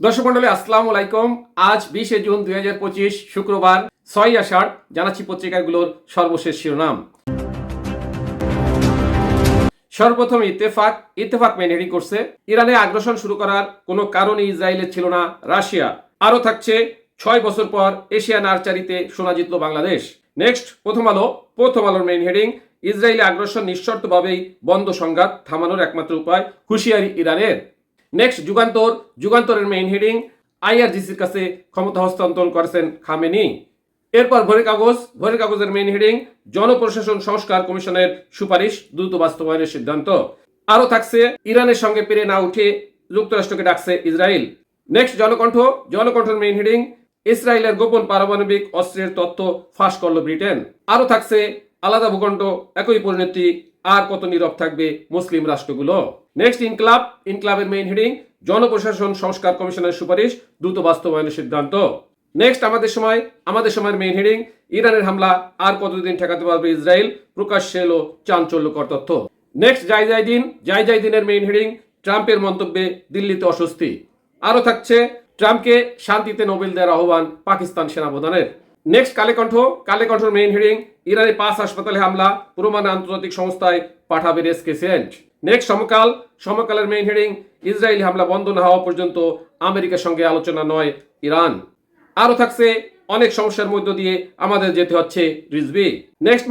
দর্শক মন্ডলী আসসালামু আলাইকুম। আজ 20 জুন 2025 শুক্রবার 6 আষাঢ়। জানাচ্ছি পত্রিকাগুলোর সর্বশেষ শিরোনাম। সর্বপ্রথম ইত্তেফাক মেইন হেডিং করছে, ইরানে আগ্রাসন শুরু করার কোনো কারণই ইসরায়েলের ছিল না রাশিয়া। আরও থাকছে 6 বছর পর এশিয়ান আর্চারিতে সোনা জিতল বাংলাদেশ। নেক্সট প্রথম আলোর মেইন হেডিং, ইসরায়েলি আগ্রাসন নিঃশর্তভাবেই বন্ধ সংঘাত থামানোর একমাত্র উপায়, হুঁশিয়ারি ইরানের। নেক্সট যুগান্তরের মেইন হেডিং, আইআরজিসির কাছে ক্ষমতা হস্তান্তর করেছেন খামেনি। এরপর ভোরের কাগজের মেইন হেডিং, জনপ্রশাসন সংস্কার কমিশনের সুপারিশ দ্রুত বাস্তবায়নের সিদ্ধান্ত। আরও থাকছে, ইরানের সঙ্গে পেরে না উঠে যুক্তরাষ্ট্রকে ডাকছে ইসরায়েল। নেক্সট জনকণ্ঠের মেইন হেডিং, ইসরায়েলের গোপন পারমাণবিক অস্ত্রের তথ্য ফাঁস করল ব্রিটেন। আরও থাকছে, আলাদা ভূখণ্ড একই পরিণতি, আর কত নীরব থাকবে মুসলিম রাষ্ট্রগুলো। নেক্সট ইনক্লাবের মেইন হেডিং, জনপ্রশাসন সংস্কার কমিশনের সুপারিশ দ্রুত বাস্তবায়নের সিদ্ধান্ত। নেক্সট আমাদের সময়ের মেইন হেডিং, ইরানের হামলা আর কতদিন ঠেকাতে পারবে ইসরায়েল, প্রকাশ্যে এলো চাঞ্চল্যকর তথ্য। নেক্সট জাইদিনের মেইন হেডিং, ট্রাম্পের মন্তব্যে দিল্লিতে অস্বস্তি। আরও থাকছে, ট্রাম্পকে শান্তিতে নোবেল দেওয়ার আহ্বান পাকিস্তান সেনাপ্রধানের। নেক্সট কালেকণ্ঠের মেইন হেডিং, ইরানে 5 হাসপাতালে হামলা, প্রমাণ আন্তর্জাতিক সংস্থায় পাঠাবে রেস্কিউ সেন্ট। নেক্সট সমকালের মেইন হেডিং, ইসরায়েলি হামলা বন্ধ না হওয়া পর্যন্ত আমেরিকার সঙ্গে আলোচনা নয় ইরান। আরও থাকছে, অনেক সমস্যার মধ্য দিয়ে আমাদের যেতে হচ্ছে রিজভি। নেক্সট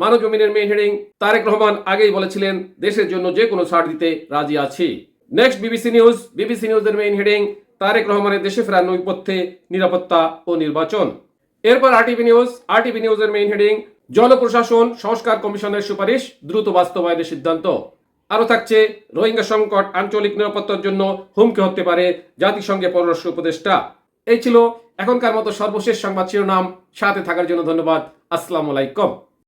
মানবজমিনের মেইন হেডিং, তারেক রহমান আগেই বলেছিলেন দেশের জন্য যে কোনো ছাড় দিতে রাজি আছি। নেক্সট বিবিসি নিউজের মেইন হেডিং, তারেক রহমানের দেশে ফেরার নৈপথ্যে নিরাপত্তা ও নির্বাচন। এরপর আরটিভি নিউজের মেইন হেডিং, জনপ্রশাসন সংস্কার কমিশনের সুপারিশ দ্রুত বাস্তবায়নের সিদ্ধান্ত। আরও থাকছে, রোহিঙ্গা সংকট আঞ্চলিক নিরাপত্তার জন্য হুমকি হতে পারে জাতিসংঘের পররাষ্ট্র উপদেষ্টা। এই ছিল এখনকার মতো সর্বশেষ সংবাদ শিরোনাম। সাথে থাকার জন্য ধন্যবাদ। আসসালামু আলাইকুম।